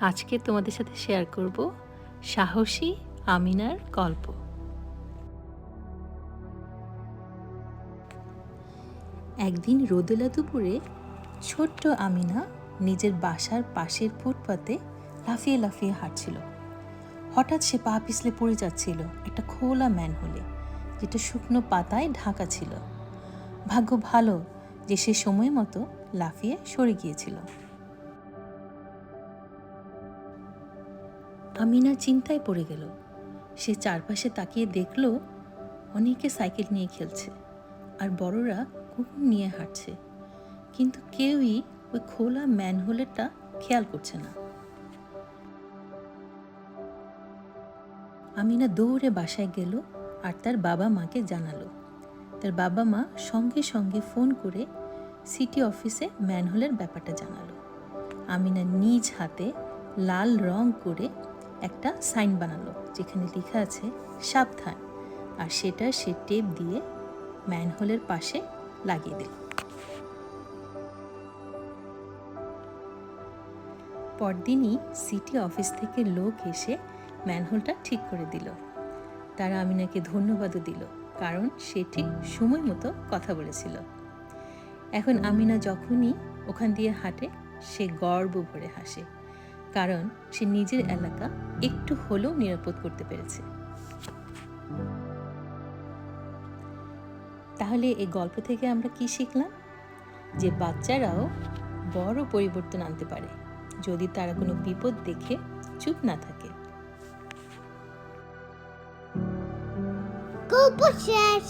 আজকে তোমাদের সাথে শেয়ার করব সাহসী আমিনার গল্প। একদিন রোদেলা দুপুরে ছোট্ট আমিনা নিজের বাসার পাশের ফুটপাতে লাফিয়ে লাফিয়ে হাঁটছিল। হঠাৎ সে পা পিছলে পড়ে যাচ্ছিল একটা খোলা ম্যানহোলে, যেটা শুকনো পাতায় ঢাকা ছিল। ভাগ্য ভালো যে সে সময় মতো লাফিয়ে সরে গিয়েছিল। আমিনা চিন্তায় পড়ে গেল। সে চারপাশে তাকিয়ে দেখল অনেকে সাইকেল নিয়ে খেলছে আর বড়রা কুকুর নিয়ে হাঁটছে, কিন্তু কেউই ওই খোলা ম্যানহোলেরটা খেয়াল করছে না। আমিনা দৌড়ে বাসায় গেল আর তার বাবা মাকে জানালো। তার বাবা মা সঙ্গে সঙ্গে ফোন করে সিটি অফিসে ম্যানহোলের ব্যাপারটা জানালো। আমিনা নিজ হাতে লাল রং করে একটা সাইন বানালো, যেখানে লেখা আছে সাবধান, আর সেটা সে টেপ দিয়ে ম্যানহোলের পাশে লাগিয়ে দিল। পরদিনই সিটি অফিস থেকে লোক এসে ম্যানহোলটা ঠিক করে দিল। তারা আমিনাকে ধন্যবাদও দিল, কারণ সে ঠিক সময় মতো কথা বলেছিল। এখন আমিনা যখনই ওখান দিয়ে হাঁটে সে গর্ব ভরে হাসে, কারণ সে নিজের এলাকা একটু হলেও নিরাপদ করতে পেরেছে। তাহলে এই গল্প থেকে আমরা কি শিখলাম? যে বাচ্চারাও বড় পরিবর্তন আনতে পারে যদি তারা কোনো বিপদ দেখে চুপ না থাকে। গল্প শেষ।